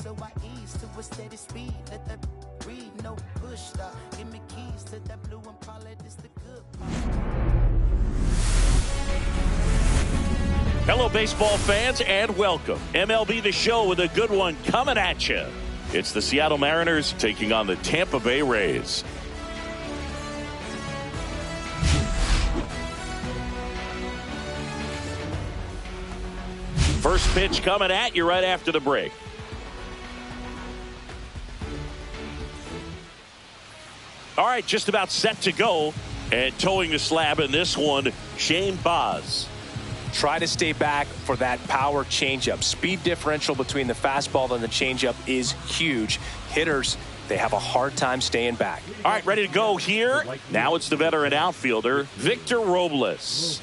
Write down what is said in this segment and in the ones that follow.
so I ease to a steady speed. Let that read, no push stop. Give me keys to that blue Impala, this the good part. Hello, baseball fans, and welcome. MLB The Show with a good one coming at you. It's the Seattle Mariners taking on the Tampa Bay Rays. First pitch coming at you right after the break. All right, just about set to go. And towing the slab in this one, Shane Baz. Try to stay back for that power changeup. Speed differential between the fastball and the changeup is huge. Hitters, they have a hard time staying back. All right, ready to go here. Now it's the veteran outfielder, Victor Robles.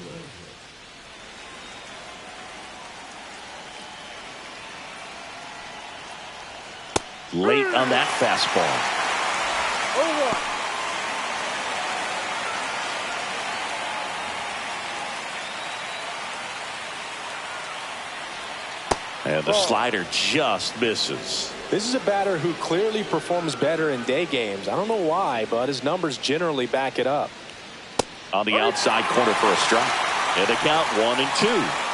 Late on that fastball. And the slider just misses. This is a batter who clearly performs better in day games. I don't know why, but his numbers generally back it up. On the outside corner for a strike. And a count 1-2.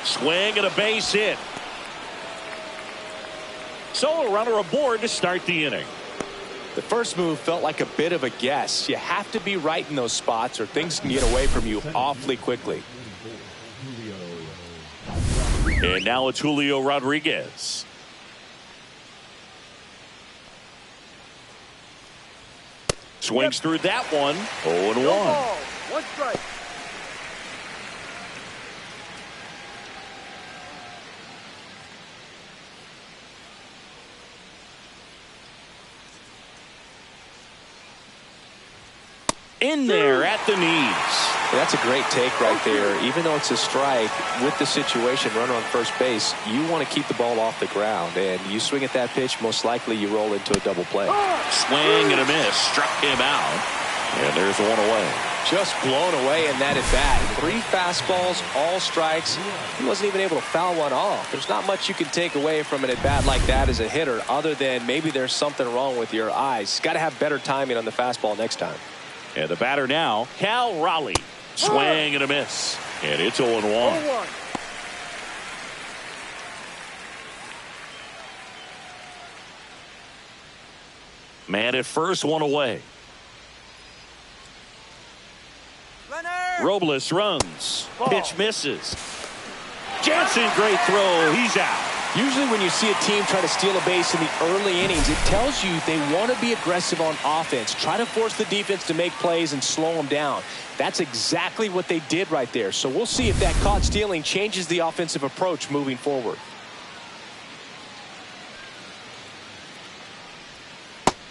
Swing and a base hit. So a runner aboard to start the inning. The first move felt like a bit of a guess. You have to be right in those spots or things can get away from you awfully quickly. And now it's Julio Rodriguez. Swings through that one. 0-1. One strike. In there at the knees. That's a great take right there. Even though it's a strike, with the situation, runner on first base, you want to keep the ball off the ground. And you swing at that pitch, most likely you roll into a double play. Swing and a miss. Struck him out. And there's one away. Just blown away in that at bat. 3 fastballs, all strikes. He wasn't even able to foul one off. There's not much you can take away from an at bat like that as a hitter, other than maybe there's something wrong with your eyes. Got to have better timing on the fastball next time. And the batter now, Cal Raleigh. Swing and a miss. And it's 0-1. Man at first, one away. Runner. Robles runs. Pitch misses. Jansen, great throw. He's out. Usually when you see a team try to steal a base in the early innings, it tells you they want to be aggressive on offense. Try to force the defense to make plays and slow them down. That's exactly what they did right there. So we'll see if that caught stealing changes the offensive approach moving forward.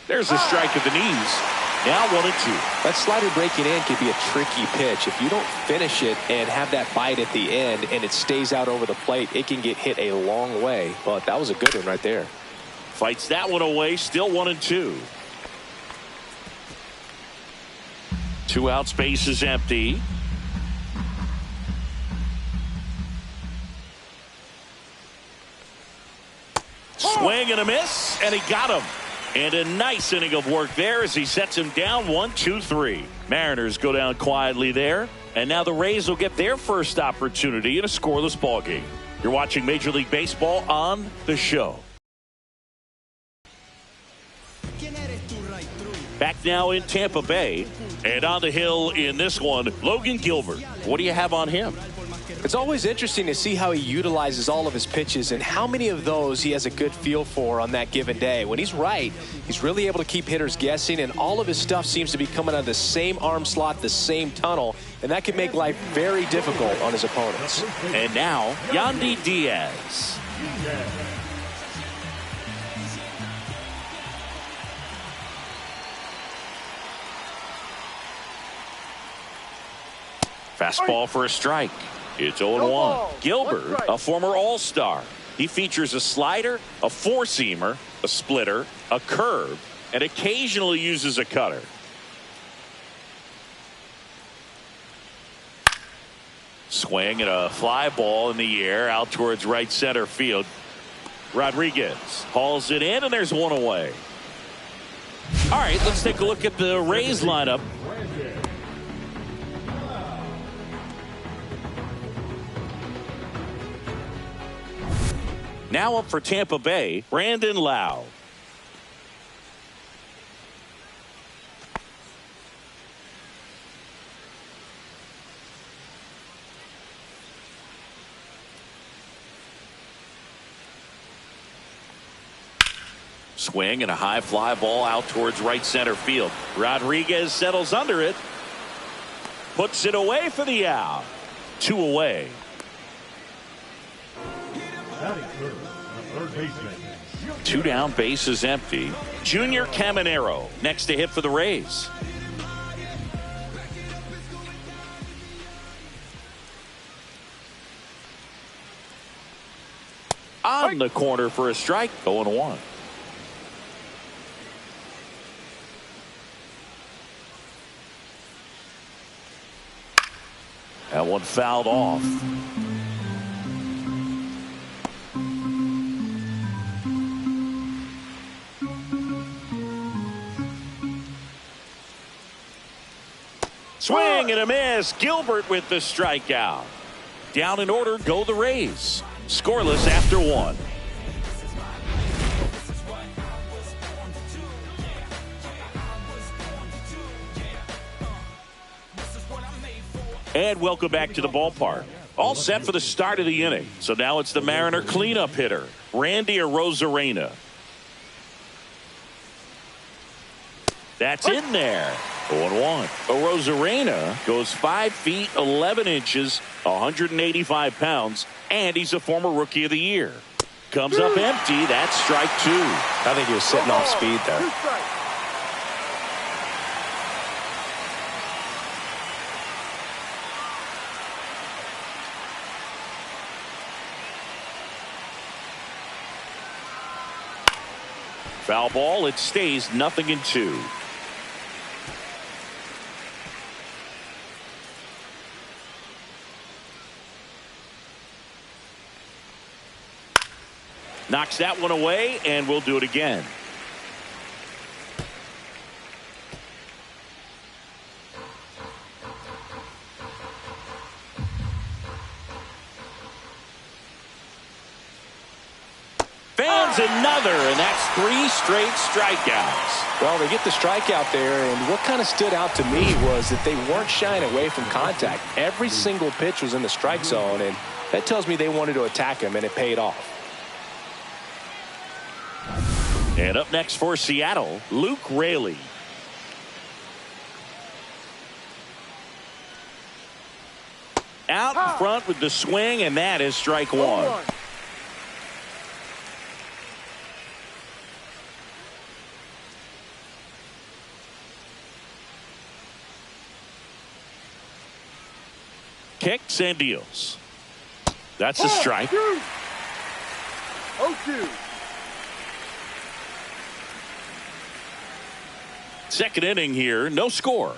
There's a strike at the knees. Now 1-2. That slider breaking in can be a tricky pitch. If you don't finish it and have that bite at the end and it stays out over the plate, it can get hit a long way. But that was a good one right there. Fights that one away. Still 1-2. 2 outs, base is empty. Swing and a miss, and he got him. And a nice inning of work there as he sets him down 1-2-3. Mariners go down quietly there. And now the Rays will get their first opportunity in a scoreless ball game. You're watching Major League Baseball on The Show. Back now in Tampa Bay. And on the hill in this one, Logan Gilbert. What do you have on him? It's always interesting to see how he utilizes all of his pitches and how many of those he has a good feel for on that given day. When he's right, he's really able to keep hitters guessing, and all of his stuff seems to be coming out of the same arm slot, the same tunnel, and that can make life very difficult on his opponents. And now, Yandy Diaz. Fastball for a strike. It's 0-1. Gilbert, a former All-Star. He features a slider, a four-seamer, a splitter, a curve, and occasionally uses a cutter. Swing and a fly ball in the air out towards right center field. Rodriguez hauls it in, and there's one away. All right, let's take a look at the Rays lineup. Now up for Tampa Bay, Brandon Lau. Swing and a high fly ball out towards right center field. Rodriguez settles under it. Puts it away for the out. 2 away. Third baseman. 2 down, bases empty. Junior Caminero next to hit for the Rays. On the corner for a strike. 0-1. That one fouled off. Swing and a miss. Gilbert with the strikeout. Down in order go the Rays. Scoreless after 1. And welcome back to the ballpark. All set for the start of the inning. So now it's the Mariner cleanup hitter, Randy Arozarena. That's in there. 0-1. Arozarena goes 5 feet 11 inches, 185 pounds, and he's a former Rookie of the Year. Comes up empty. That's strike 2. I think he was sitting off speed there. Foul ball. It stays 0-2. Knocks that one away, and we'll do it again. Fans another, and that's 3 straight strikeouts. Well, they get the strikeout there, and what kind of stood out to me was that they weren't shying away from contact. Every single pitch was in the strike zone, and that tells me they wanted to attack him, and it paid off. And up next for Seattle, Luke Raley. Out in front with the swing, and that is strike 1. Kicks and deals. That's a strike. 0-2. Second inning here, no score.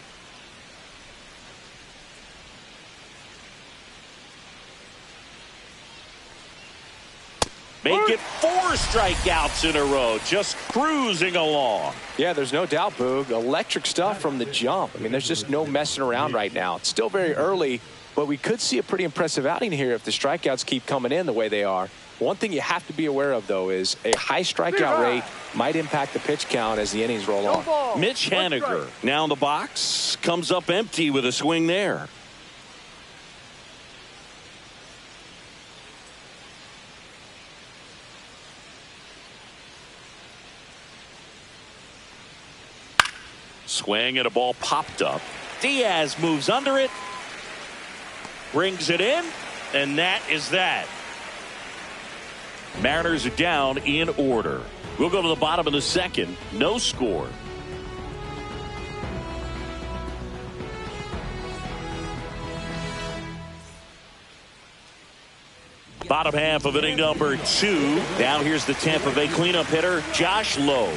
Make it 4 strikeouts in a row, just cruising along. Yeah, there's no doubt, Boog. Electric stuff from the jump. I mean, there's just no messing around right now. It's still very early, but we could see a pretty impressive outing here if the strikeouts keep coming in the way they are. One thing you have to be aware of, though, is a high strikeout rate might impact the pitch count as the innings roll on. Mitch Haniger now in the box, comes up empty with a swing there. Swing and a ball popped up. Diaz moves under it, brings it in, and that is that. Mariners are down in order. We'll go to the bottom of the second. No score. Bottom half of inning number 2. Now here's the Tampa Bay cleanup hitter, Josh Lowe.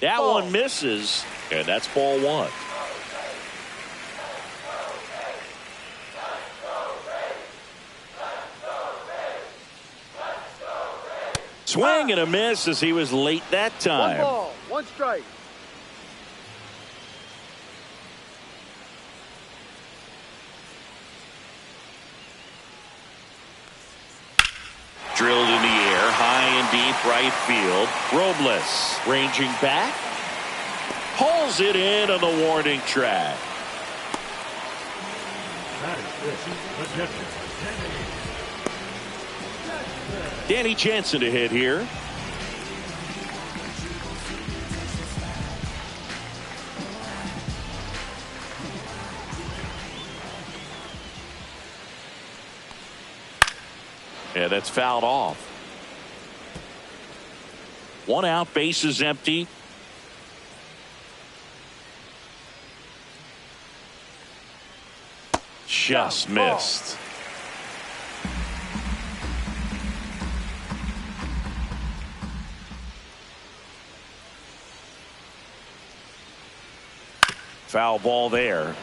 That one misses, and that's ball one. Swing and a miss as he was late that time. 1 ball, 1 strike. Drilled in the air, high and deep right field. Robles ranging back. Pulls it in on the warning track. That is good. Danny Jansen to hit here. Yeah, that's fouled off. 1 out, bases empty. Just missed. Foul ball there.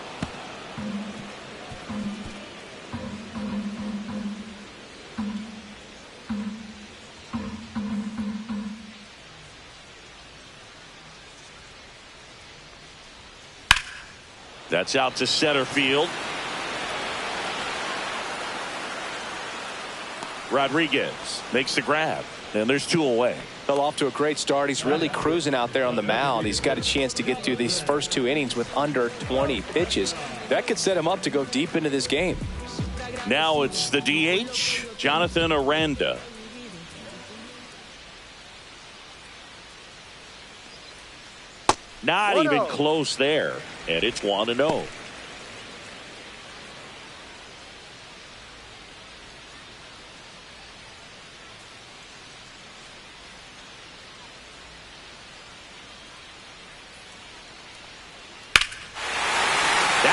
That's out to center field. Rodriguez makes the grab, and there's 2 away. Fell off to a great start. He's really cruising out there on the mound. He's got a chance to get through these first 2 innings with under 20 pitches. That could set him up to go deep into this game. Now it's the DH, Jonathan Aranda. Not even close there, and it's 1-0.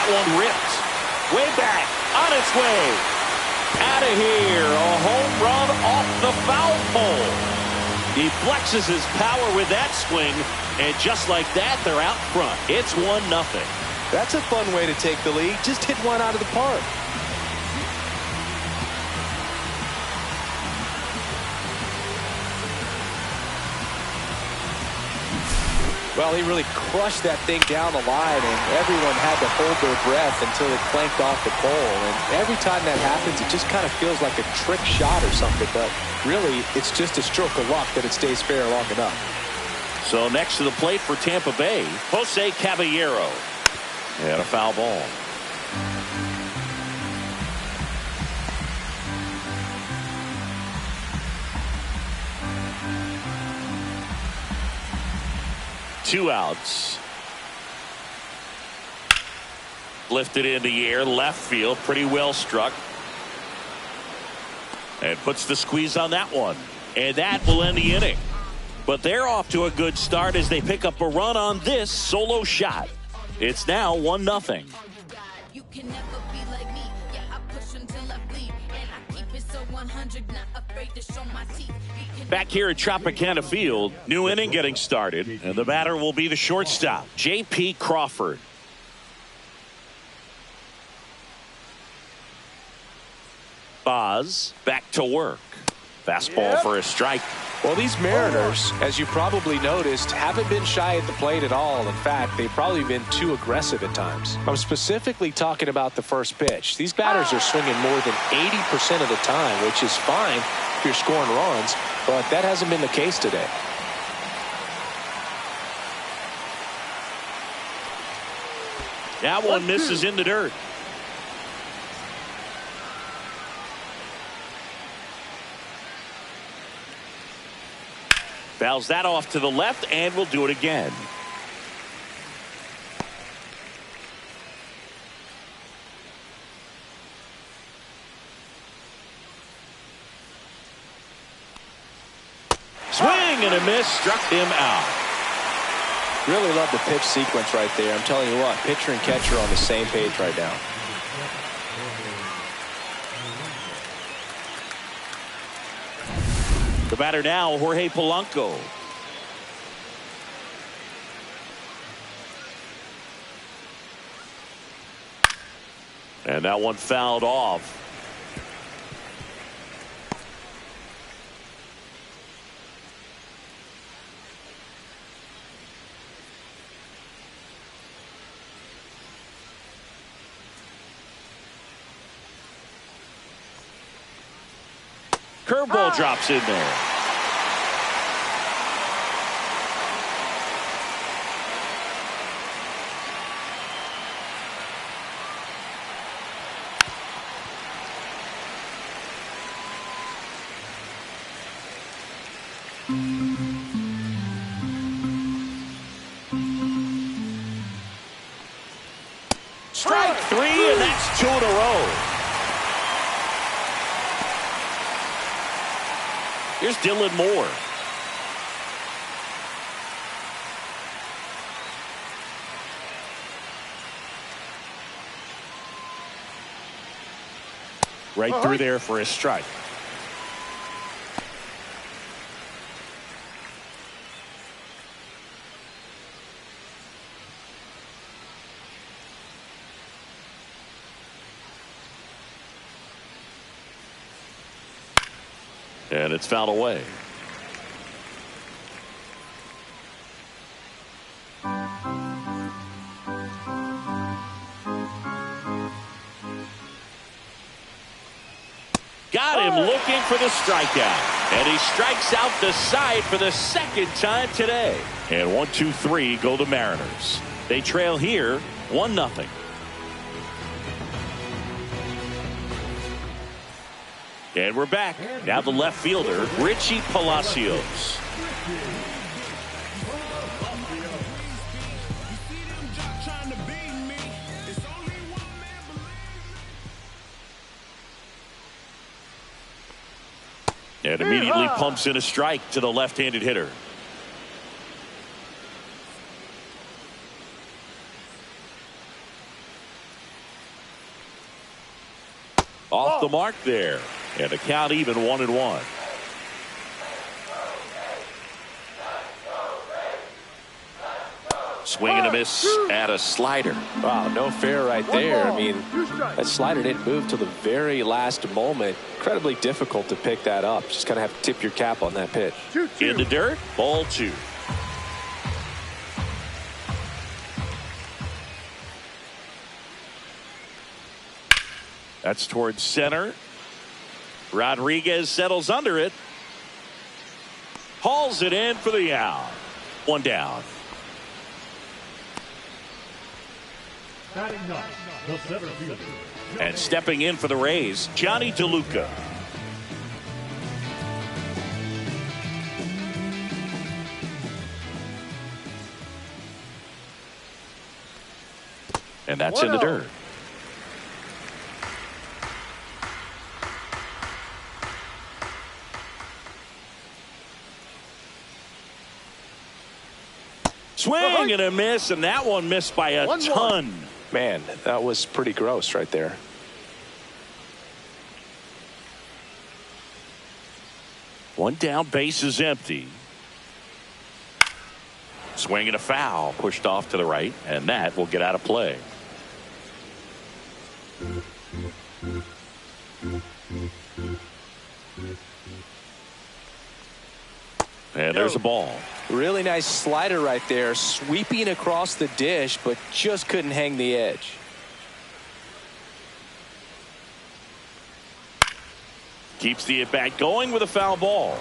One ripped way back on its way out of here. A home run off the foul pole. He flexes his power with that swing, and just like that, they're out front. It's 1-0. That's a fun way to take the lead. Just hit one out of the park. Well, he really crushed that thing down the line, and everyone had to hold their breath until it clanked off the pole. And every time that happens, it just kind of feels like a trick shot or something. But really, it's just a stroke of luck that it stays fair long enough. So next to the plate for Tampa Bay, Jose Caballero. And a foul ball. Two outs. Lifted in the air, left field, pretty well struck. And puts the squeeze on that one. And that will end the inning. But they're off to a good start as they pick up a run on this solo shot. It's now 1-0. You can never be like me. Yeah, I push until I bleed. And I keep it so 100, not afraid to show my teeth. Back here at Tropicana Field, new inning getting started, and the batter will be the shortstop, J.P. Crawford. Boz back to work. Fastball for a strike. Well, these Mariners, as you probably noticed, haven't been shy at the plate at all. In fact, they've probably been too aggressive at times. I'm specifically talking about the first pitch. These batters are swinging more than 80% of the time, which is fine if you're scoring runs, but that hasn't been the case today. That one misses in the dirt. Fouls that off to the left, and will do it again. Swing and a miss, struck him out. Really love the pitch sequence right there. I'm telling you what, pitcher and catcher are on the same page right now. The batter now, Jorge Polanco. And that one fouled off. Curveball drops in there. Strike three, and that's 2 in a row. Here's Dylan Moore. Right through there for a strike. And it's fouled away. Got him looking for the strikeout. And he strikes out the side for the second time today. And 1-2-3 go the Mariners. They trail here 1-0. And we're back. Now the left fielder, Richie Palacios. And immediately pumps in a strike to the left-handed hitter. Off the mark there. And the count even 1-1. Swing and a miss at a slider. Wow, no fair right there. I mean, that slider didn't move till the very last moment. Incredibly difficult to pick that up. Just kind of have to tip your cap on that pitch. In the dirt, ball 2. That's towards center. Rodriguez settles under it. Hauls it in for the out. 1 down. And stepping in for the Rays, Johnny DeLuca. And that's in the dirt. Swing and a miss, and that one missed by a ton. Man, that was pretty gross right there. One down, base is empty. Swing and a foul, pushed off to the right, and that will get out of play. And there's a ball. Really nice slider right there, sweeping across the dish, but just couldn't hang the edge. Keeps the at-bat going with a foul ball.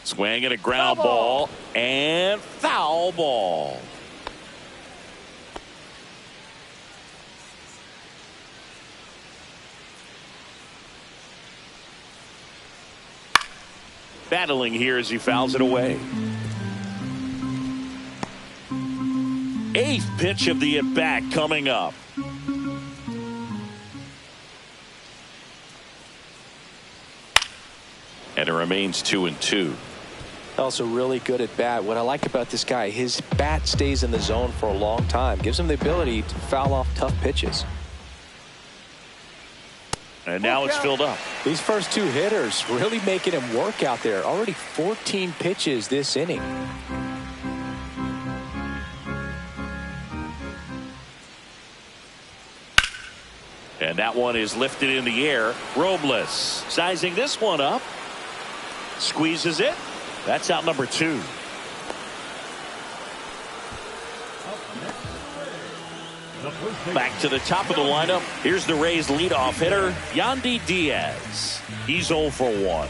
Swing and a ground ball and foul ball. Battling here as he fouls it away. 8th pitch of the at-bat coming up. And it remains 2-2. Also really good at bat. What I like about this guy, his bat stays in the zone for a long time. Gives him the ability to foul off tough pitches. And now it's filled up. These first two hitters really making him work out there. Already 14 pitches this inning. And that one is lifted in the air. Robles sizing this one up. Squeezes it. That's out number 2. Back to the top of the lineup. Here's the Rays leadoff hitter, Yandy Diaz. He's 0 for 1.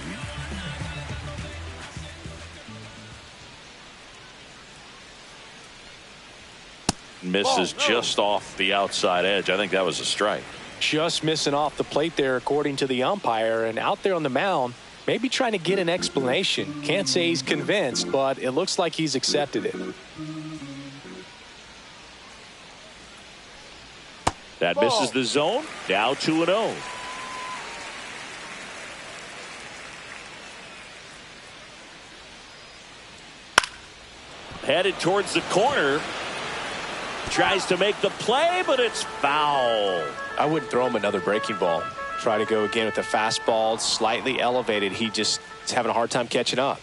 Misses just off the outside edge. I think that was a strike. Just missing off the plate there, according to the umpire. And out there on the mound, maybe trying to get an explanation. Can't say he's convinced, but it looks like he's accepted it. That misses the zone. Now 2-0. Headed towards the corner. Tries to make the play, but it's foul. I wouldn't throw him another breaking ball. Try to go again with the fastball, slightly elevated. He just is having a hard time catching up.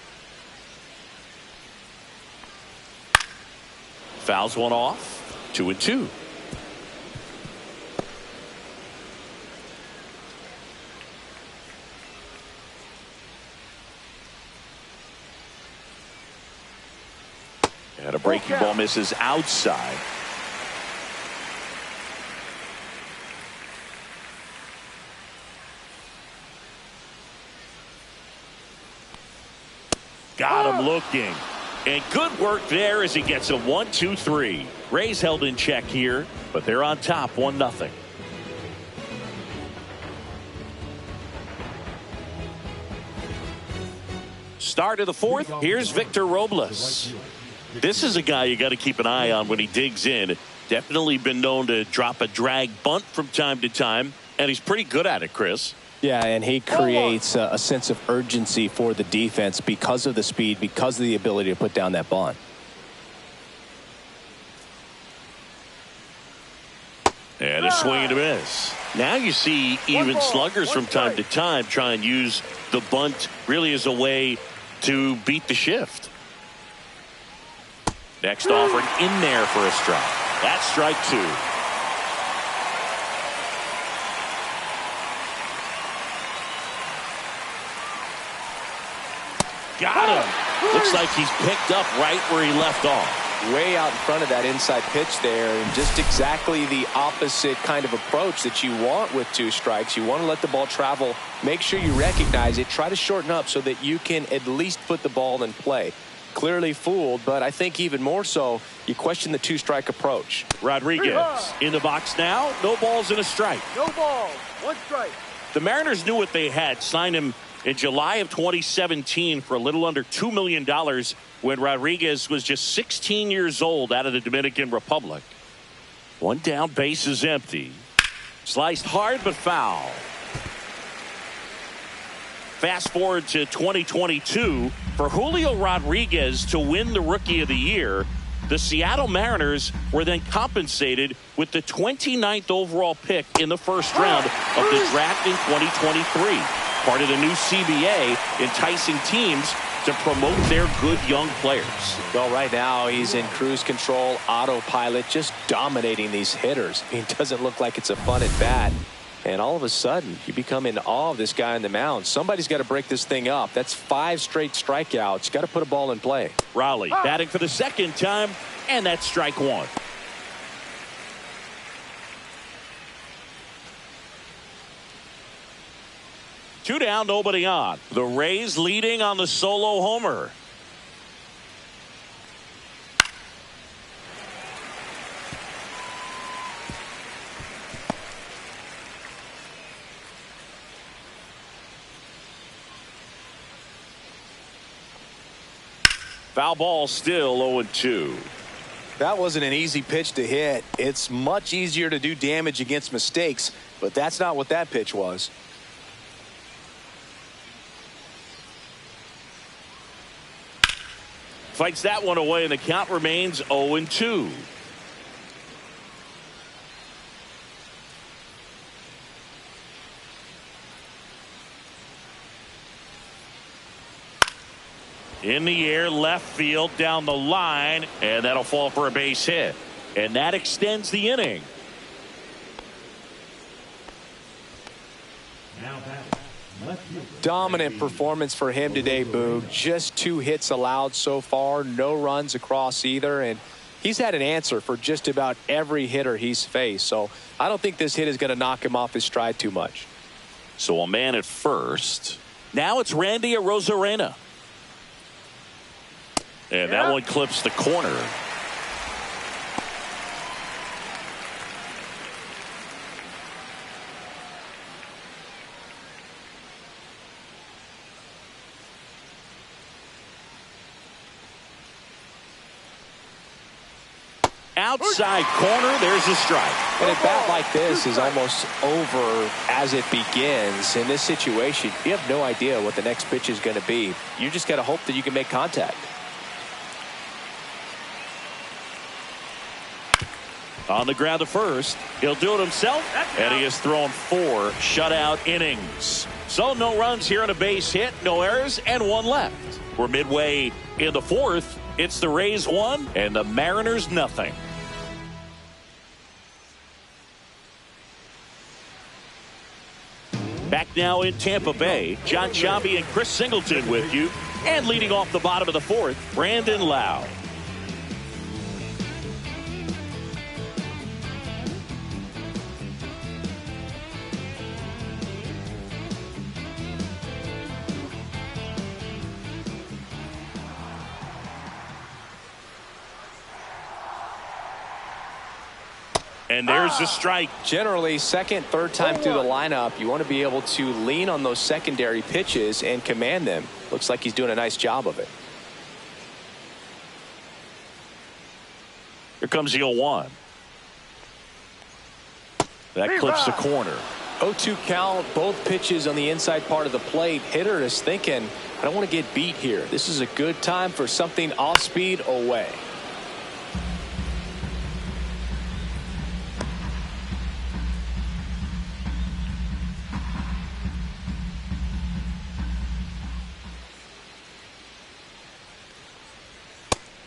Fouls one off. 2-2. And a breaking ball misses outside. Got him looking. And good work there as he gets a 1-2-3. Rays held in check here, but they're on top 1-0. Start of the 4th. Here's Victor Robles. This is a guy you got to keep an eye on when he digs in. Definitely been known to drop a drag bunt from time to time, and he's pretty good at it, Chris. Yeah, and he creates a sense of urgency for the defense because of the speed, because of the ability to put down that bunt. And a swing and a miss. Now you see even sluggers from time to time try and use the bunt really as a way to beat the shift. Next offered in there for a strike. That's strike 2. Got him. Looks like he's picked up right where he left off. Way out in front of that inside pitch there, and just exactly the opposite kind of approach that you want with 2 strikes. You want to let the ball travel. Make sure you recognize it. Try to shorten up so that you can at least put the ball in play. Clearly fooled, but I think even more so, you question the 2-strike approach. Rodriguez in the box now. No balls and a strike. No balls. 1 strike. The Mariners knew what they had. Signed him in July of 2017 for a little under $2 million when Rodriguez was just 16 years old out of the Dominican Republic. 1 down, base is empty. Sliced hard but foul. Fast forward to 2022. For Julio Rodriguez to win the Rookie of the Year, the Seattle Mariners were then compensated with the 29th overall pick in the first round of the draft in 2023. Part of the new CBA, enticing teams to promote their good young players. Well, right now he's in cruise control, autopilot, just dominating these hitters. It doesn't look like it's a fun at bat. And all of a sudden, you become in awe of this guy on the mound. Somebody's got to break this thing up. That's 5 straight strikeouts. Got to put a ball in play. Raleigh batting for the second time, and that's strike 1. Two down, nobody on. The Rays leading on the solo homer. Foul ball, still 0-2. That wasn't an easy pitch to hit. It's much easier to do damage against mistakes, but that's not what that pitch was. Fights that one away, and the count remains 0-2. In the air, left field, down the line, and that'll fall for a base hit. And that extends the inning. Dominant performance for him today, Boog. Just 2 hits allowed so far, no runs across either, and he's had an answer for just about every hitter he's faced. So I don't think this hit is going to knock him off his stride too much. So a man at first. Now it's Randy Arozarena. And that one clips the corner. Outside corner, there's a strike. And a bat like this is almost over as it begins. In this situation, you have no idea what the next pitch is going to be. You just got to hope that you can make contact. On the ground to first, he'll do it himself, and he has thrown 4 shutout innings. So no runs here on a base hit, no errors, and 1 left. We're midway in the 4th. It's the Rays 1 and the Mariners nothing. Back now in Tampa Bay, John Sciambi and Chris Singleton with you. And leading off the bottom of the 4th, Brandon Lowe. And there's the strike. Generally, second, third time through the lineup, you want to be able to lean on those secondary pitches and command them. Looks like he's doing a nice job of it. Here comes the 0-1. That clips the corner. 0-2 count, both pitches on the inside part of the plate. Hitter is thinking, I don't want to get beat here. This is a good time for something off speed away.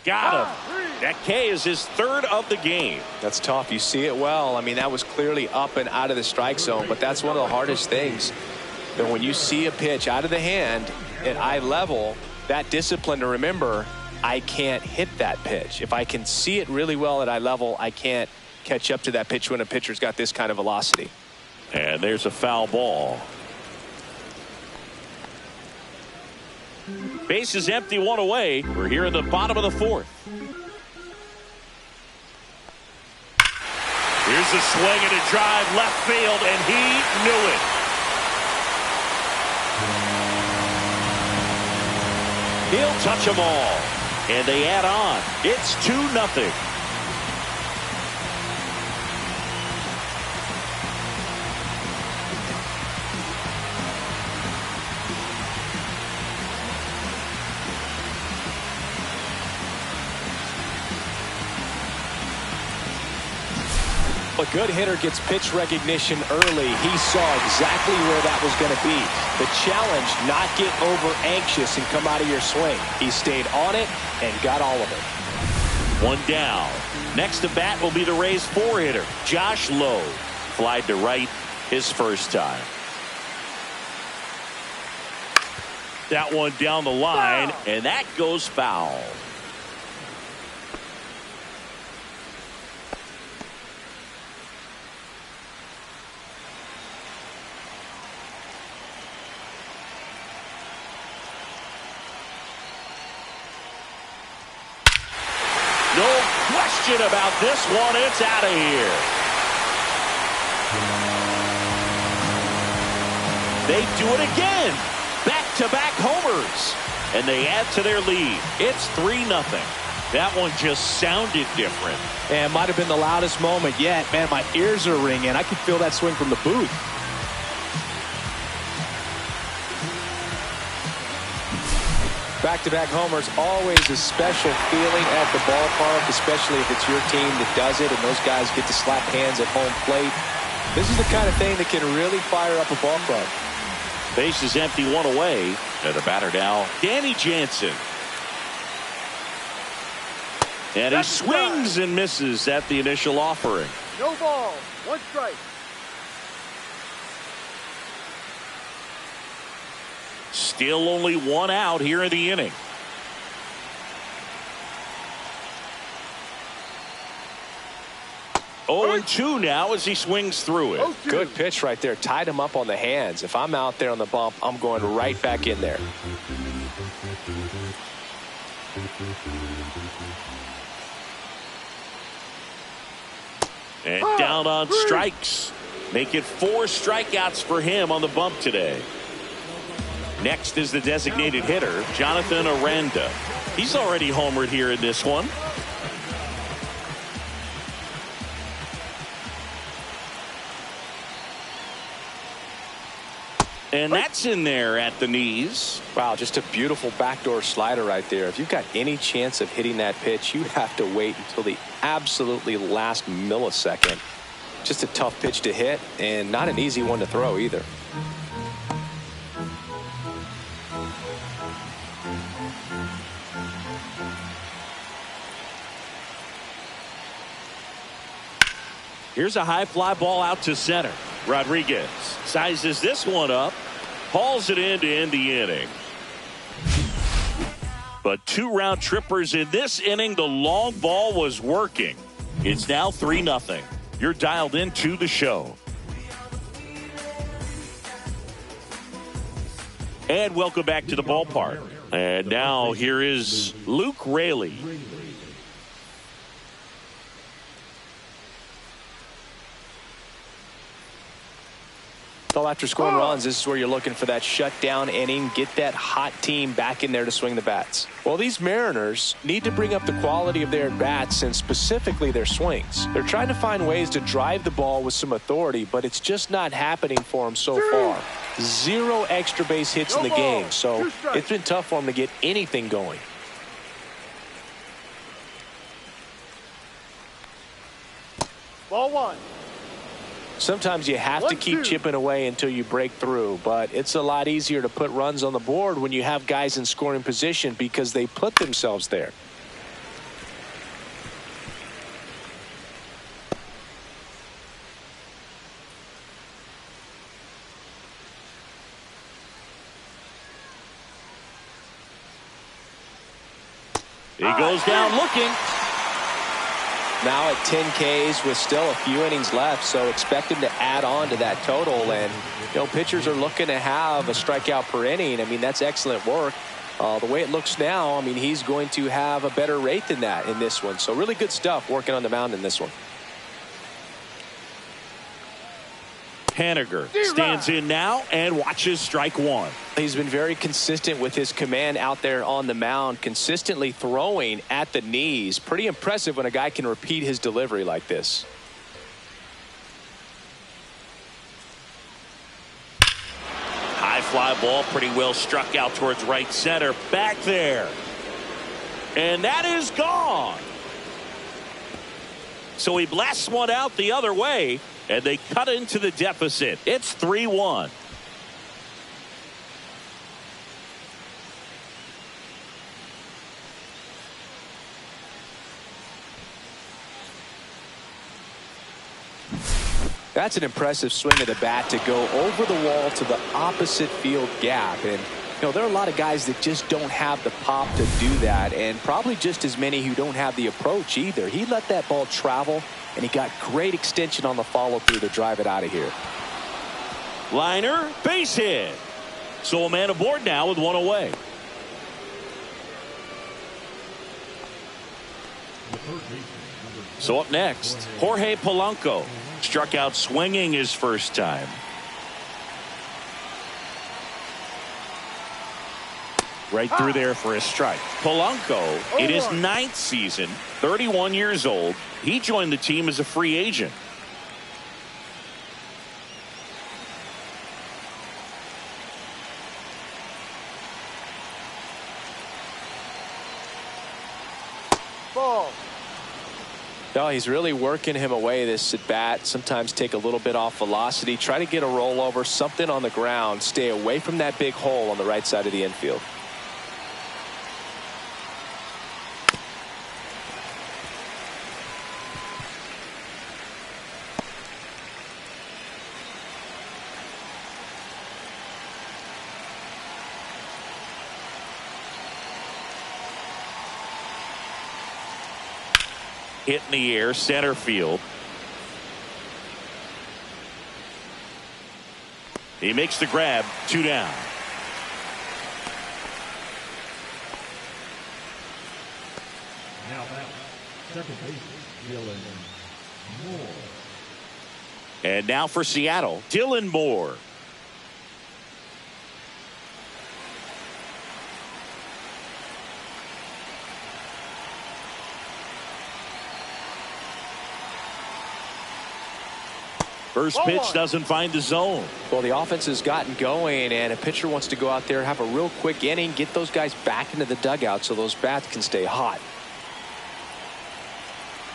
Got him. That K is his 3rd of the game. That's tough. You see it well. I mean, that was clearly up and out of the strike zone, but that's one of the hardest things. That when you see a pitch out of the hand at eye level, that discipline to remember, I can't hit that pitch. If I can see it really well at eye level, I can't catch up to that pitch when a pitcher's got this kind of velocity. And there's a foul ball. Base is empty, 1 away. We're here in the bottom of the 4th. Here's a swing and a drive left field, and he knew it. He'll touch them all. And they add on. It's 2-0. A good hitter gets pitch recognition early. He saw exactly where that was going to be. The challenge, not get over anxious and come out of your swing. He stayed on it and got all of it. 1 down. Next to bat will be the Rays 4-hitter, Josh Lowe. Flied to right his first time. That one down the line, and that goes foul. No question about this one. It's out of here. They do it again. Back-to-back homers. And they add to their lead. It's 3-0. That one just sounded different. And it might have been the loudest moment yet. Man, my ears are ringing. I could feel that swing from the booth. Back-to-back homers, always a special feeling at the ballpark, especially if it's your team that does it and those guys get to slap hands at home plate. This is the kind of thing that can really fire up a ball club. Base is empty, 1 away. And the batter now, Danny Jansen. And he swings and misses at the initial offering. No ball. 1 strike. Still only 1 out here in the inning. Oh, 2 now as he swings through it. Good pitch right there. Tied him up on the hands. If I'm out there on the bump, I'm going right back in there. And down on strikes. Make it 4 strikeouts for him on the bump today. Next is the designated hitter, Jonathan Aranda. He's already homered here in this one. And that's in there at the knees. Wow, just a beautiful backdoor slider right there. If you've got any chance of hitting that pitch, you have to wait until the absolutely last millisecond. Just a tough pitch to hit and not an easy one to throw either. Here's a high fly ball out to center. Rodriguez sizes this one up, hauls it in to end the inning. But 2 round trippers in this inning. The long ball was working. It's now 3-0. You're dialed into the show. And welcome back to the ballpark. And now here is Luke Raley. So after scoring runs, this is where you're looking for that shutdown inning, get that hot team back in there to swing the bats. Well, these Mariners need to bring up the quality of their bats and specifically their swings. They're trying to find ways to drive the ball with some authority, but it's just not happening for them so far. 0 extra base hits in the game, so it's been tough for them to get anything going. Ball 1. Sometimes you have to keep chipping away until you break through, but it's a lot easier to put runs on the board when you have guys in scoring position because they put themselves there. He goes down looking. Now at 10 Ks with still a few innings left, so expect him to add on to that total. And, you know, pitchers are looking to have a strikeout per inning. I mean, that's excellent work. The way it looks now, I mean, he's going to have a better rate than that in this one. So really good stuff working on the mound in this one. Haniger stands in now and watches strike 1. He's been very consistent with his command out there on the mound, consistently throwing at the knees. Pretty impressive when a guy can repeat his delivery like this. High fly ball pretty well struck out towards right center. Back there. And that is gone. So he blasts one out the other way. And they cut into the deficit. It's 3-1. That's an impressive swing of the bat to go over the wall to the opposite field gap. And, you know, there are a lot of guys that just don't have the pop to do that. And probably just as many who don't have the approach either. He let that ball travel. And he got great extension on the follow-through to drive it out of here. Liner, base hit. So a man aboard now with 1 away. So up next, Jorge Polanco. Struck out swinging his first time. Right through there for a strike. Polanco, in his 9th season, 31 years old. He joined the team as a free agent. Ball. No, he's really working him away, this at bat. Sometimes take a little bit off velocity. Try to get a rollover, something on the ground. Stay away from that big hole on the right side of the infield. hit in the air, center field. He makes the grab, 2 down. Now back, second base, Dylan Moore. And now for Seattle, Dylan Moore. First pitch doesn't find the zone. Well, the offense has gotten going, and a pitcher wants to go out there, have a real quick inning, get those guys back into the dugout so those bats can stay hot.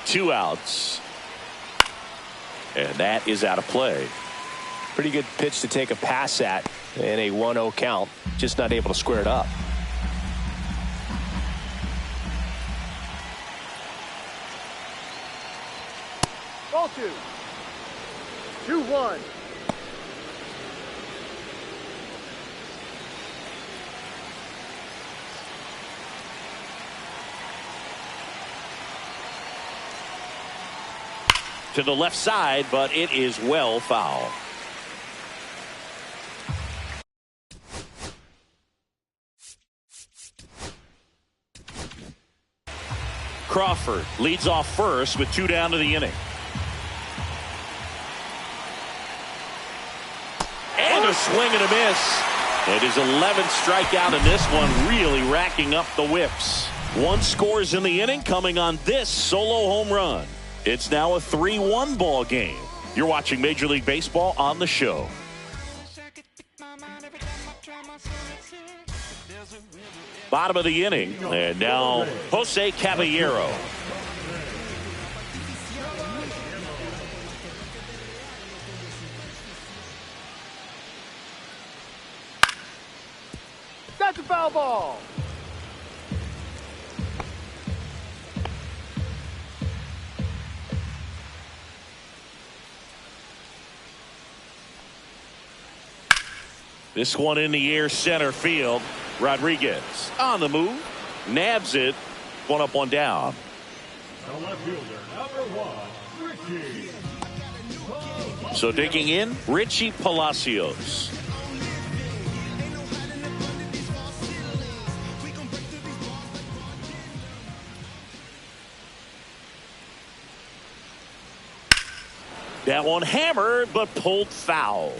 2 outs. And that is out of play. Pretty good pitch to take a pass at in a 1-0 count. Just not able to square it up. Ball 2. 2-1. To the left side, but it is well foul. Crawford leads off first with 2 down to the inning. And a swing and a miss. It is 11th strikeout in this one, really racking up the whips. 1 scores in the inning coming on this solo home run. It's now a 3-1 ball game. You're watching Major League Baseball on the show. Bottom of the inning, and now Jose Caballero. That's a foul ball. This one in the air, center field. Rodriguez on the move, nabs it. 1 up, 1 down. The left fielder, number 1, Richie. So digging in, Richie Palacios. That one hammered, but pulled foul.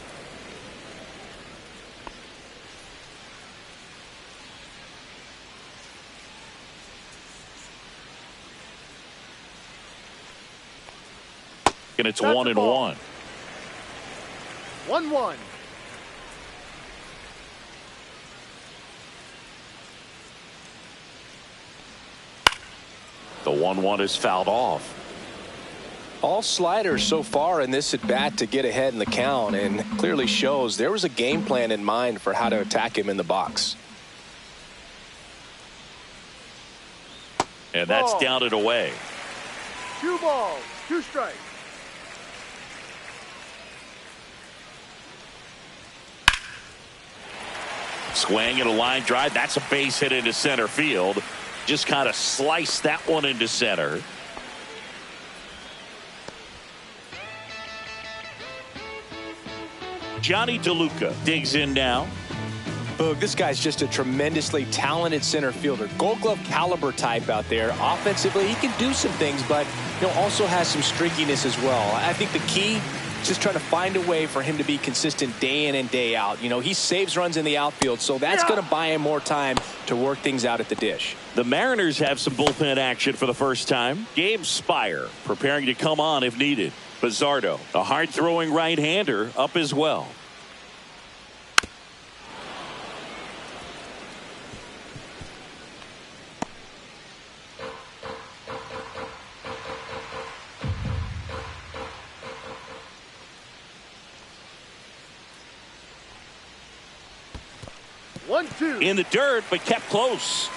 And it's 1-1. 1-1. The 1-1 is fouled off. All sliders so far in this at bat to get ahead in the count, and clearly shows there was a game plan in mind for how to attack him in the box. And that's Ball. down and away. 2 balls, 2 strikes. Swing and a line drive. That's a base hit into center field. Just kind of sliced that one into center. Johnny DeLuca digs in now. Boog, this guy's just a tremendously talented center fielder. Gold Glove caliber type out there. Offensively, he can do some things, but also has some streakiness as well. I think the key is just trying to find a way for him to be consistent day in and day out. He saves runs in the outfield, so that's going to buy him more time to work things out at the dish. The Mariners have some bullpen action for the first time. Gabe Spire preparing to come on if needed. Bizzardo, a hard-throwing right-hander, up as well. In the dirt, but kept close.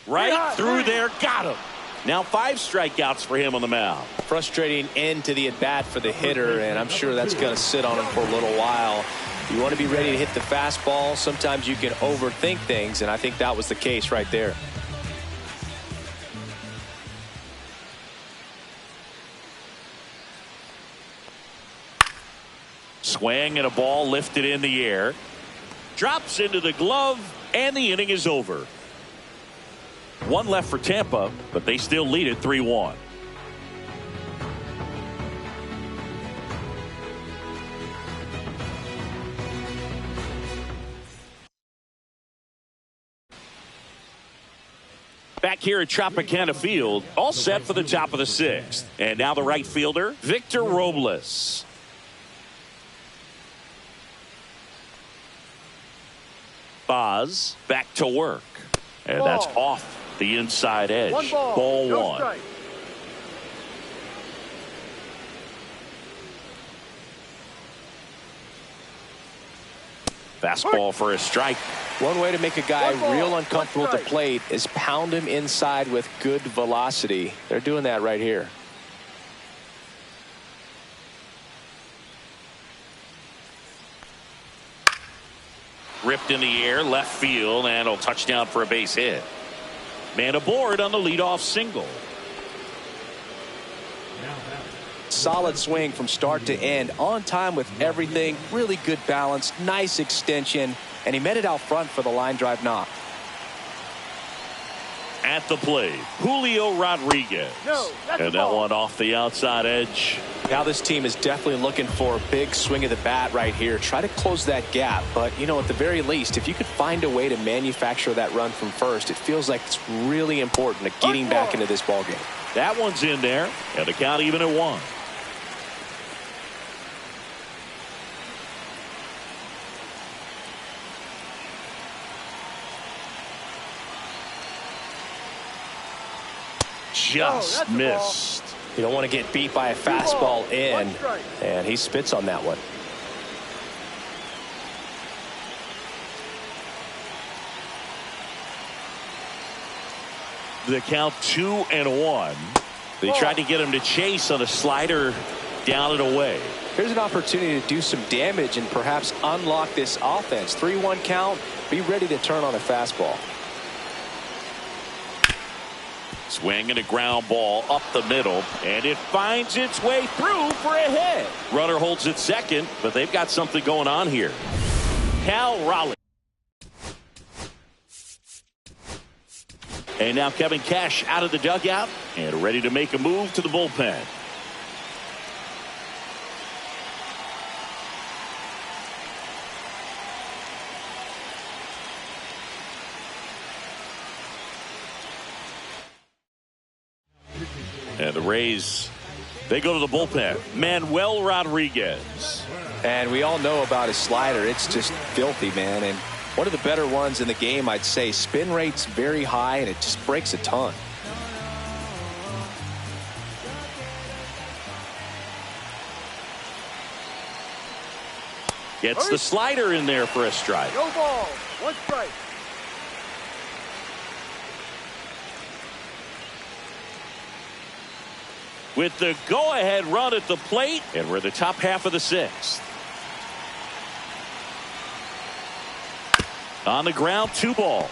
Right through there, got him. Now 5 strikeouts for him on the mound. Frustrating end to the at-bat for the hitter, and I'm sure that's going to sit on him for a little while. You want to be ready to hit the fastball. Sometimes you can overthink things, and I think that was the case right there. Swing and a ball lifted in the air. Drops into the glove, and the inning is over. 1 left for Tampa, but they still lead it 3-1. Back here at Tropicana Field, all set for the top of the 6th. And now the right fielder, Victor Robles. Boz back to work. And that's off the inside edge. Ball no 1. strike. Fastball for a strike. One way to make a guy One ball, real uncomfortable at one the strike. plate is pound him inside with good velocity. They're doing that right here. Ripped in the air, left field, and a touchdown for a base hit. Man aboard on the leadoff single. Solid swing from start to end, on time with everything, really good balance, nice extension, and he met it out front for the line drive knock. At the plate, Julio Rodriguez. No, that's and a that ball. one off the outside edge. Now this team is definitely looking for a big swing of the bat right here. Try to close that gap, but you know, at the very least, if you could find a way to manufacture that run from first, it feels like it's really important to getting back into this ball game. That one's in there, and the count even at 1. Just that's a ball. missed. You don't want to get beat by a fastball balls, in, one strike. and he spits on that one. The count 2-1. They tried to get him to chase on a slider down and away. Here's an opportunity to do some damage and perhaps unlock this offense. 3-1 count. Be ready to turn on a fastball. Swing and a ground ball up the middle, and it finds its way through for a hit. Runner holds it second, but they've got something going on here. Cal Raleigh. And now Kevin Cash out of the dugout and ready to make a move to the bullpen. And the Rays, they go to the bullpen. Manuel Rodriguez. And we all know about his slider. It's just filthy, man. And one of the better ones in the game, I'd say. Spin rate's very high, and it just breaks a ton. Gets the slider in there for a strike. No balls, 1 strike. With the go-ahead run at the plate, and we're in the top half of the 6th. On the ground, 2 ball.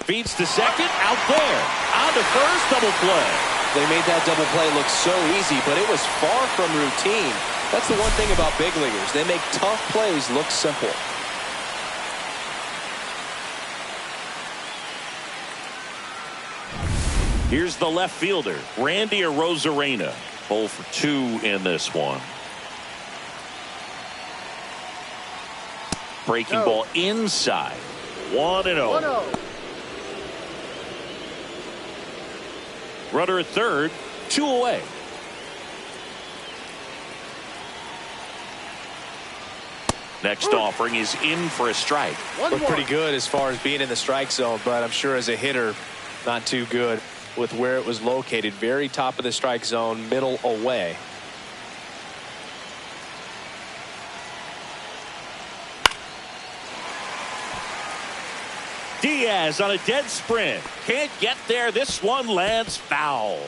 Feeds to second, out there. On to first, double play. They made that double play look so easy, but it was far from routine. That's the one thing about big leaguers. They make tough plays look simple. Here's the left fielder, Randy Arozarena. 0 for 2 in this one. Breaking ball inside. 1-0. 1-0. Runner at third, 2 away. Next offering is in for a strike. Looked pretty good as far as being in the strike zone, but I'm sure as a hitter, not too good with where it was located. Very top of the strike zone, middle away. Diaz on a dead sprint. Can't get there. This one lands foul.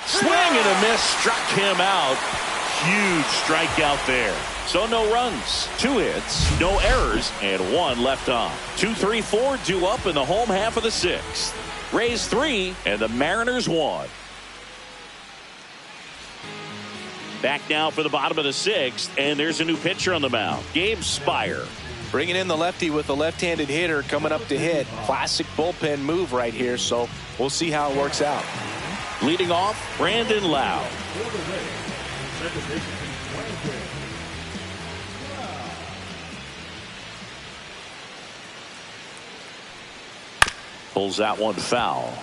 Swing and a miss, struck him out. Huge strikeout there. So no runs, 2 hits, no errors, and 1 left on. 2, 3, 4 due up in the home half of the 6th. Rays 3 and the Mariners 1. Back now for the bottom of the 6th, and there's a new pitcher on the mound, Gabe Spire. Bringing in the lefty with a left-handed hitter coming up to hit. Classic bullpen move right here, so we'll see how it works out. Leading off, Brandon Lau. Pulls that one foul.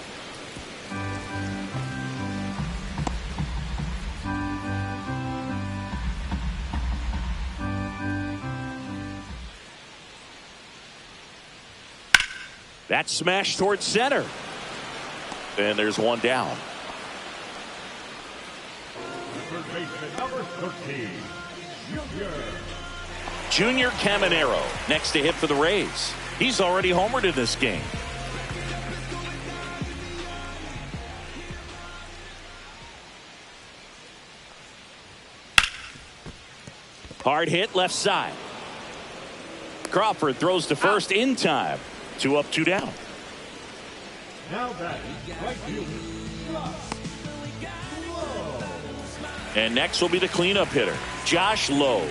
That smash towards center. And there's one down. Third baseman, number 13, Junior Caminero next to hit for the Rays. He's already homered in this game. Hard hit left side. Crawford throws to first in time. 2 up, 2 down. Now batting, right fielder, And next will be the cleanup hitter, Josh Lowe.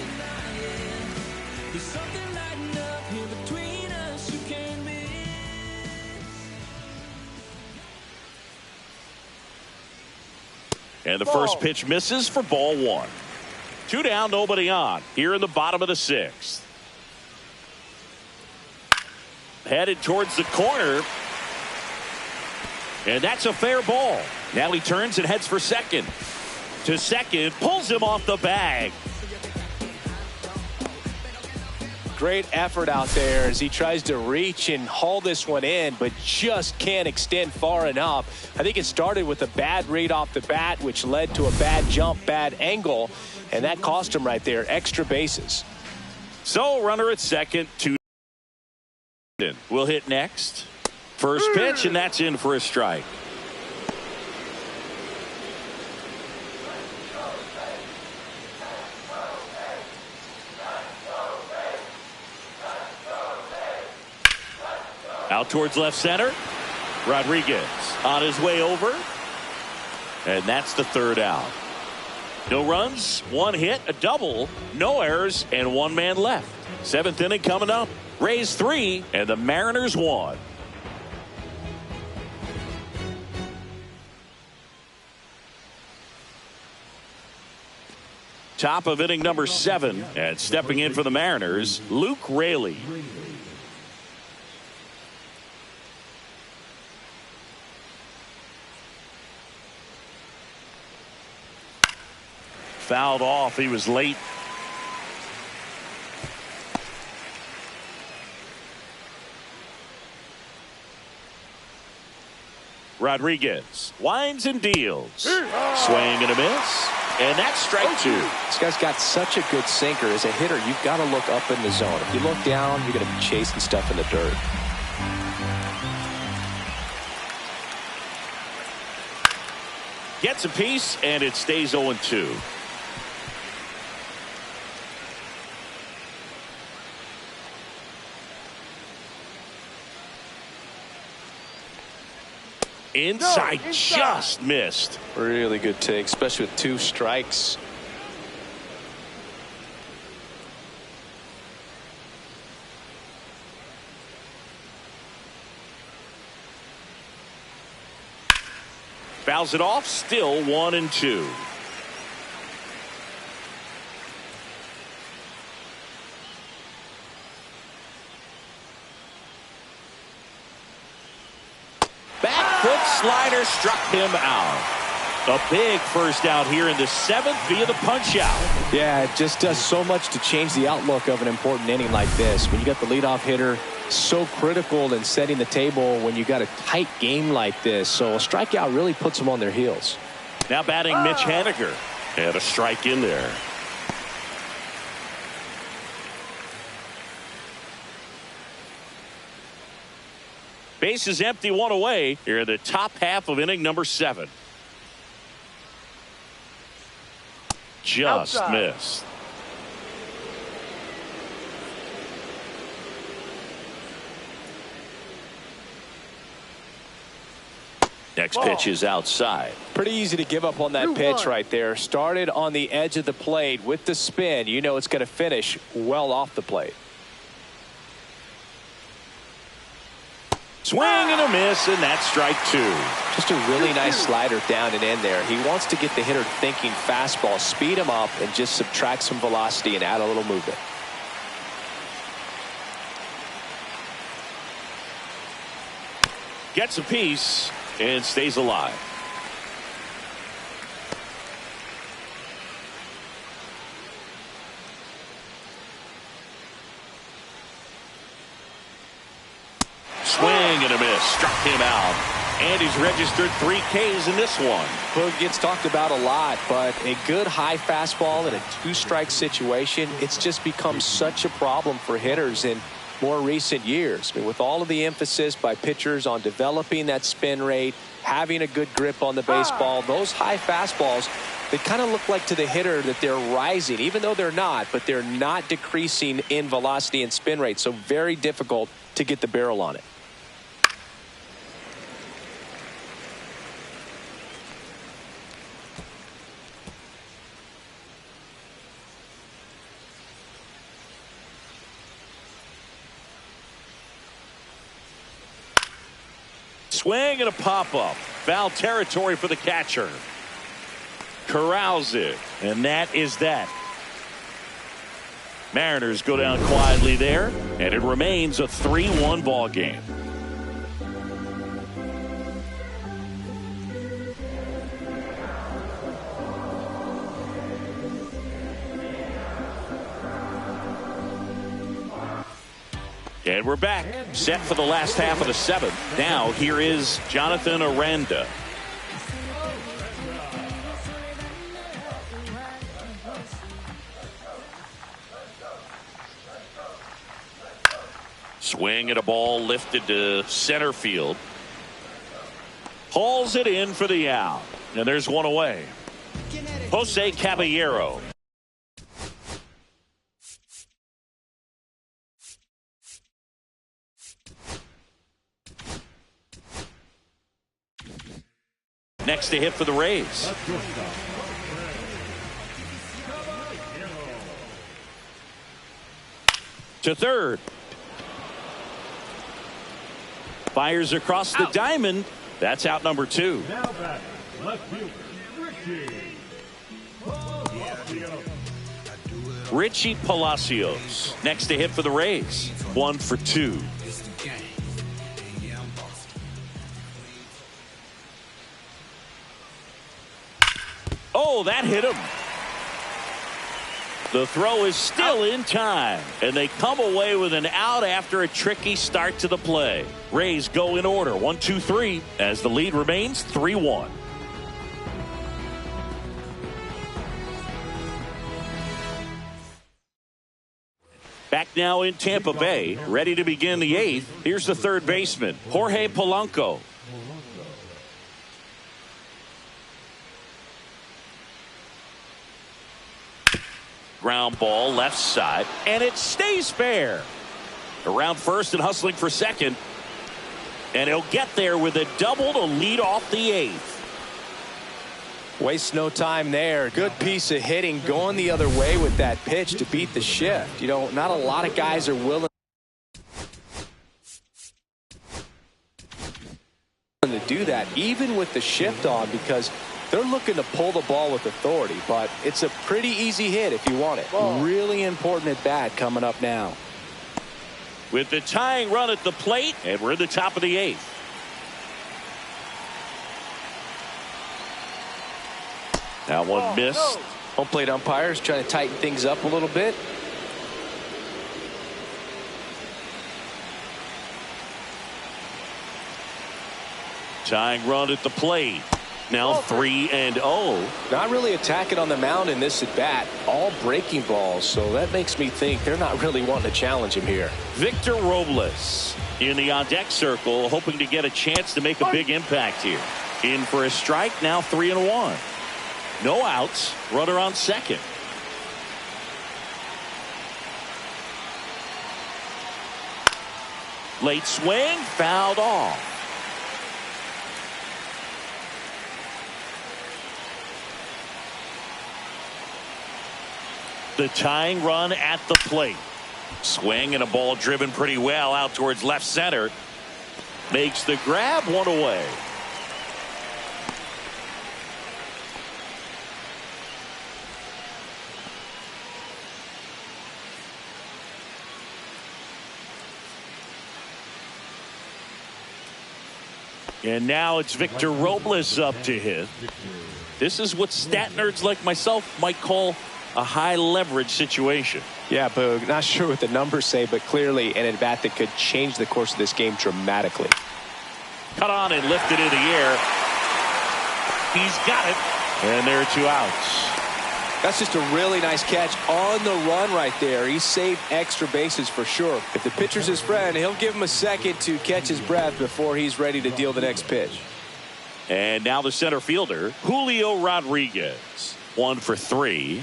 And the first pitch misses for ball 1. 2 down, nobody on. Here in the bottom of the 6th. Headed towards the corner. And that's a fair ball. Now he turns and heads for second. To second, pulls him off the bag. Great effort out there as he tries to reach and haul this one in, but just can't extend far enough. I think it started with a bad read off the bat, which led to a bad jump, bad angle, and that cost him right there. Extra bases. So runner at second. 2 will hit next. First pitch, and that's in for a strike. Out towards left center. Rodriguez on his way over. And that's the 3rd out. No runs, 1 hit, a double, no errors, and 1 man left. 7th inning coming up. Rays 3 and the Mariners 1. Top of inning number 7, and stepping in for the Mariners, Luke Raley. Fouled off. He was late. Rodriguez winds and deals. Swing and a miss. And that's strike 2. This guy's got such a good sinker. As a hitter, you've got to look up in the zone. If you look down, you're going to be chasing stuff in the dirt. Gets a piece, and it stays 0-2. Inside, just missed. Really good take, especially with 2 strikes. Fouls it off, still 1-2. Back foot slider struck him out. A big first out here in the 7th via the punch out. Yeah, it just does so much to change the outlook of an important inning like this. When you got the leadoff hitter, so critical in setting the table when you got a tight game like this. So a strikeout really puts them on their heels. Now batting Mitch Haniger. And a strike in there. Base is empty, one away here in the top half of inning number 7. Just Outside. missed. Next pitch is outside. Pretty easy to give up on that 2-1. pitch right there. Started on the edge of the plate with the spin. You know it's going to finish well off the plate. Swing and a miss, and that's strike 2. Just a really nice slider down and in there. He wants to get the hitter thinking fastball, speed him up, and just subtract some velocity and add a little movement. Gets a piece and stays alive. Swing and a miss. Struck him out. And he's registered 3 Ks in this one. Well, it gets talked about a lot, but a good high fastball in a 2-strike situation, it's just become such a problem for hitters in more recent years. I mean, with all of the emphasis by pitchers on developing that spin rate, having a good grip on the baseball, those high fastballs, they kind of look like to the hitter that they're rising, even though they're not, but they're not decreasing in velocity and spin rate. So very difficult to get the barrel on it. Swing and a pop-up. Foul territory for the catcher. Corrals it. And that is that. Mariners go down quietly there. And it remains a 3-1 ball game. And we're back, set for the last half of the 7th. Now here is Jonathan Aranda. Swing and a ball lifted to center field. Hauls it in for the out. And there's one away. Jose Caballero. Next to hit for the Rays. To third. Fires across the diamond. That's out number 2. Now back, left fielder, Richie Palacios. Next to hit for the Rays. 1 for 2. Oh, that hit him. The throw is still in time, and they come away with an out after a tricky start to the play. Rays go in order, 1, 2, 3, as the lead remains 3-1. Back now in Tampa Bay, ready to begin the 8th. Here's the third baseman, Jorge Polanco. Ground ball left side, and it stays fair. Around first and hustling for second. And he'll get there with a double to lead off the 8th. Waste no time there. Good piece of hitting going the other way with that pitch to beat the shift. You know, not a lot of guys are willing to do that, even with the shift on, because they're looking to pull the ball with authority, but it's a pretty easy hit if you want it. Really important at bat coming up now. With the tying run at the plate, and we're in the top of the 8th. Now one missed. Home plate umpires trying to tighten things up a little bit. Tying run at the plate. Now 3-0. Not really attacking on the mound in this at bat. All breaking balls. So that makes me think they're not really wanting to challenge him here. Victor Robles in the on-deck circle, hoping to get a chance to make a big impact here. In for a strike, now 3-1. No outs, runner on second. Late swing, fouled off. The tying run at the plate. Swing and a ball driven pretty well out towards left center. Makes the grab, one away. And now it's Victor Robles up to hit. This is what stat nerds like myself might call a high leverage situation. Yeah, Boog, not sure what the numbers say, but clearly an at bat that could change the course of this game dramatically. Cut on and lifted in the air. He's got it. And there are 2 outs. That's just a really nice catch on the run right there. He saved extra bases for sure. If the pitcher's his friend, he'll give him a second to catch his breath before he's ready to deal the next pitch. And now the center fielder, Julio Rodriguez. 1 for 3.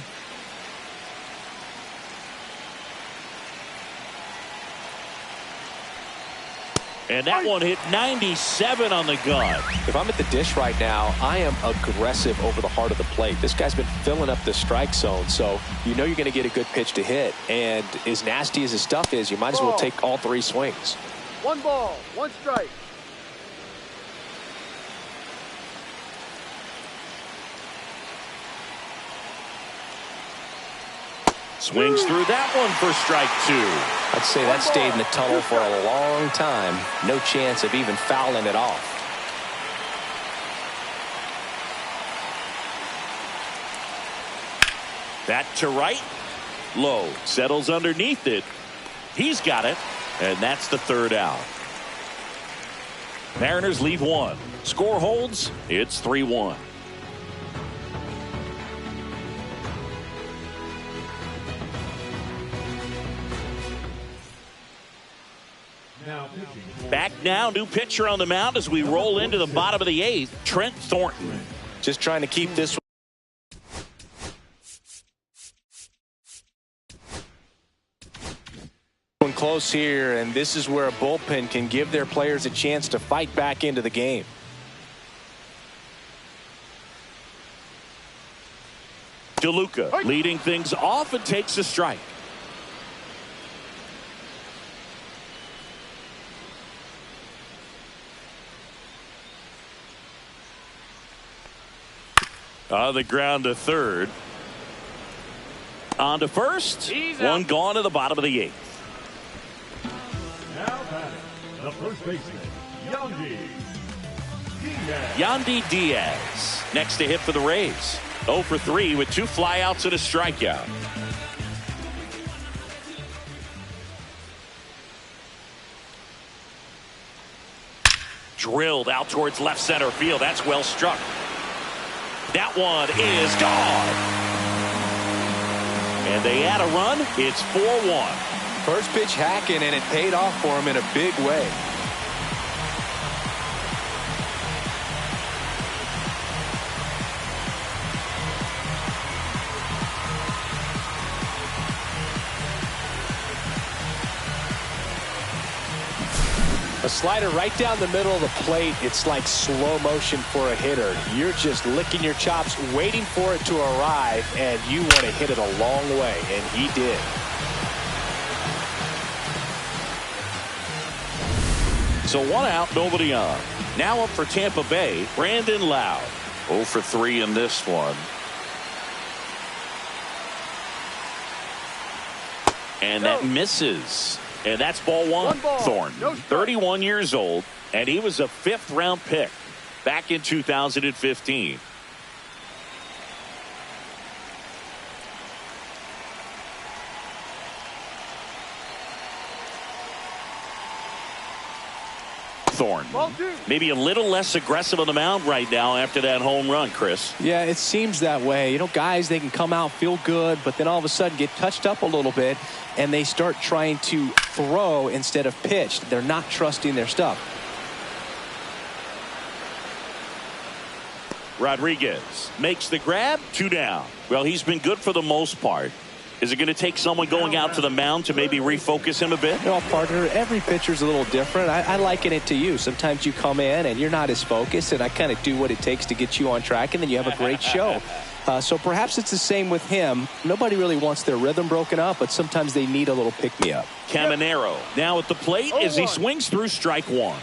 And that one hit 97 on the gun. If I'm at the dish right now, I am aggressive over the heart of the plate. This guy's been filling up the strike zone, so you know you're going to get a good pitch to hit. And as nasty as his stuff is, you might as well take all 3 swings. 1 ball, 1 strike. Swings through that one for strike 2. I'd say that stayed in the tunnel for a long time. No chance of even fouling it off. That to right. Low. Settles underneath it. He's got it. And that's the 3rd out. Mariners leave 1. Score holds. It's 3-1. Back now, new pitcher on the mound as we roll into the bottom of the 8th, Trent Thornton. Just trying to keep this one close here, and this is where a bullpen can give their players a chance to fight back into the game. DeLuca leading things off and takes a strike. On the ground to third. On to first. One gone to the bottom of the 8th. Now batting, the first baseman, Yandy Diaz. Yandy Diaz next to hit for the Rays. 0 for 3 with 2 flyouts and a strikeout. Drilled out towards left center field. That's well struck. That one is gone. And they add a run. It's 4-1. First pitch hacking, and it paid off for him in a big way. A slider right down the middle of the plate. It's like slow motion for a hitter. You're just licking your chops, waiting for it to arrive, and you want to hit it a long way, and he did. So 1 out, nobody on. Now up for Tampa Bay, Brandon Lowe. 0 for 3 in this one. And that misses. And that's ball 1. Thornton, 31 years old, and he was a 5th-round pick back in 2015. Hawthorne. Maybe a little less aggressive on the mound right now after that home run, Chris. Yeah, it seems that way. You know, guys, they can come out, feel good, but then all of a sudden get touched up a little bit, and they start trying to throw instead of pitch. They're not trusting their stuff. Rodriguez makes the grab, 2 down. Well, he's been good for the most part. Is it going to take someone going out to the mound to maybe refocus him a bit? You know, partner, every pitcher's a little different. I liken it to you. Sometimes you come in and you're not as focused, and I kind of do what it takes to get you on track, and then you have a great show. So perhaps it's the same with him. Nobody really wants their rhythm broken up, but sometimes they need a little pick-me-up. Caminero now at the plate as he swings through strike 1.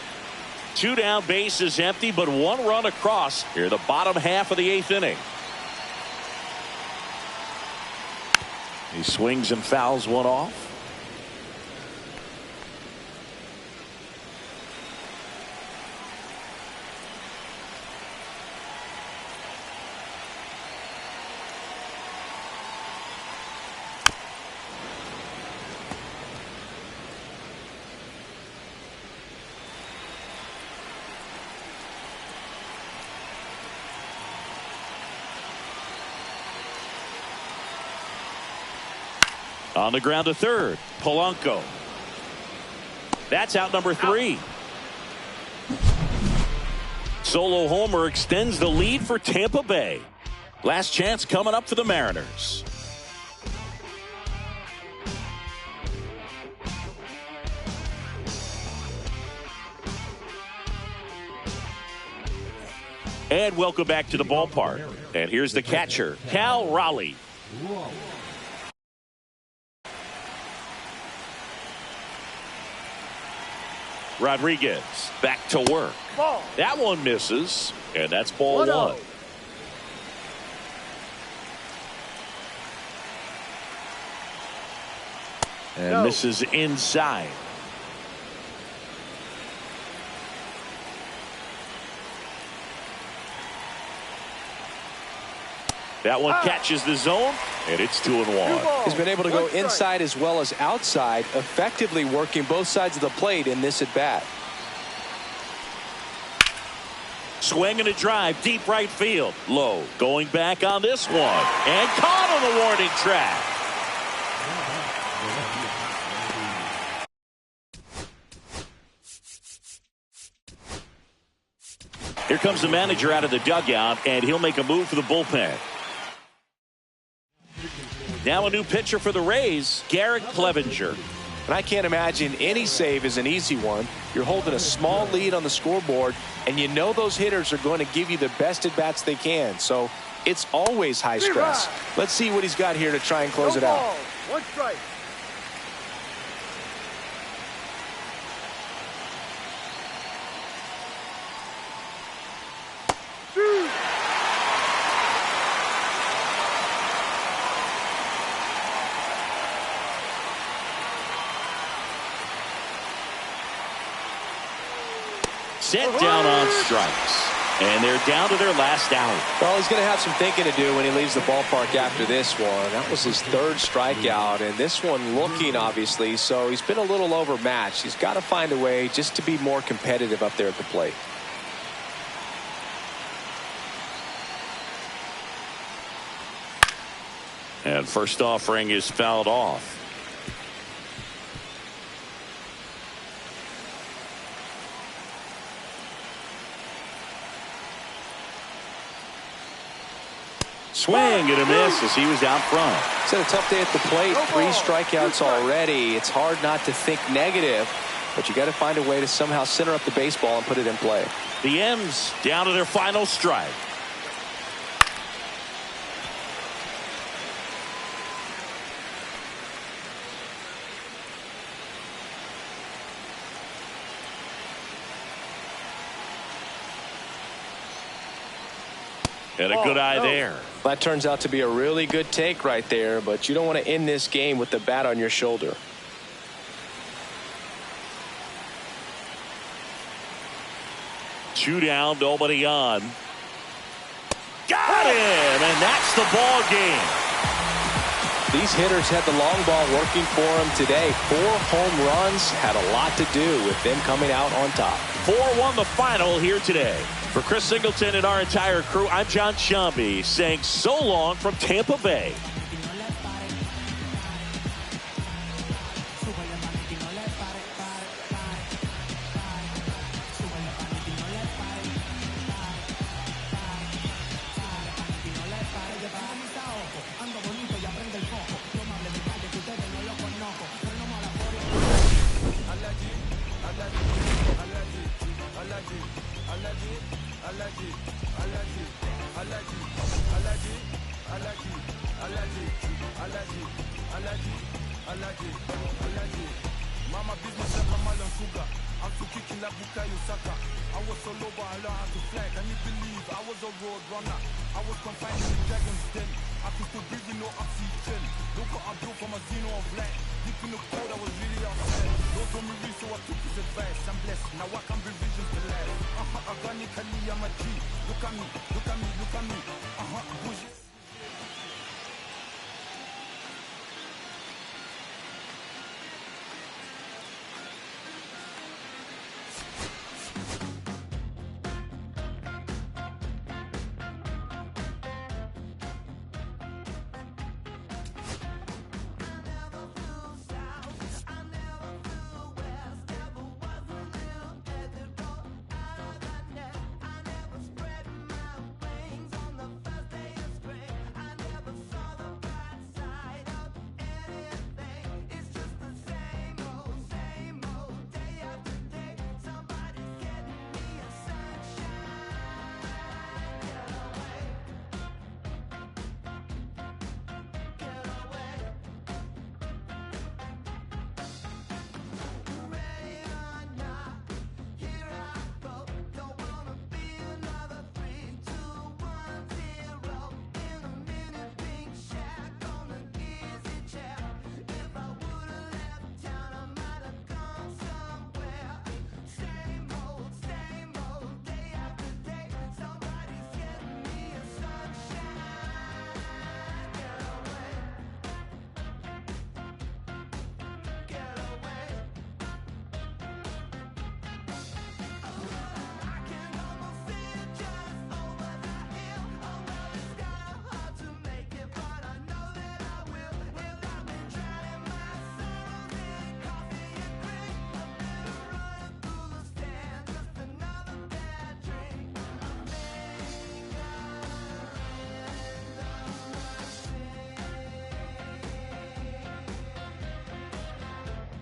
2 down, base is empty, but 1 run across here the bottom half of the 8th inning. He swings and fouls one off. On the ground to third, Polanco. That's out number 3. Solo homer extends the lead for Tampa Bay. Last chance coming up for the Mariners. And welcome back to the ballpark. And here's the catcher, Cal Raleigh. Rodriguez back to work. That one misses, and that's ball 1. And this is inside. That one catches the zone, and it's 2-1. He's been able to go inside as well as outside, effectively working both sides of the plate in this at-bat. Swing and a drive, deep right field. Low, going back on this one, and caught on the warning track. Here comes the manager out of the dugout, and he'll make a move for the bullpen. Now a new pitcher for the Rays, Garrett Clevenger. And I can't imagine any save is an easy one. You're holding a small lead on the scoreboard, and you know those hitters are going to give you the best at-bats they can. So it's always high stress. Let's see what he's got here to try and close it out. 1 strike. Set down on strikes. And they're down to their last out. Well, he's going to have some thinking to do when he leaves the ballpark after this one. That was his 3rd strikeout, and this one looking, obviously, so he's been a little overmatched. He's got to find a way just to be more competitive up there at the plate. And first offering is fouled off. Swing and a miss as he was out front. It's had a tough day at the plate. 3 strikeouts already. It's hard not to think negative, but you got to find a way to somehow center up the baseball and put it in play. The M's down to their final strike. And a good eye there. That turns out to be a really good take right there, but you don't want to end this game with the bat on your shoulder. Two down, nobody on. Got him, and that's the ball game. These hitters had the long ball working for them today. 4 home runs had a lot to do with them coming out on top. 4-1 the final here today. For Chris Singleton and our entire crew, I'm John Shambi saying so long from Tampa Bay. Mama business like a melon sugar. I'm too kicking like Bukayo Saka. I was so low but I learned how to fly. Can you believe I was a road runner? I was confined in the dragon's den. I could still breathe with no oxygen. Look what I built from a xeno of light. Deep in the cold I was really upset. Lord told me read so I took his advice. I'm blessed, now I can be visions to life. Organically I'm a G. Look at me, look at me, look at me.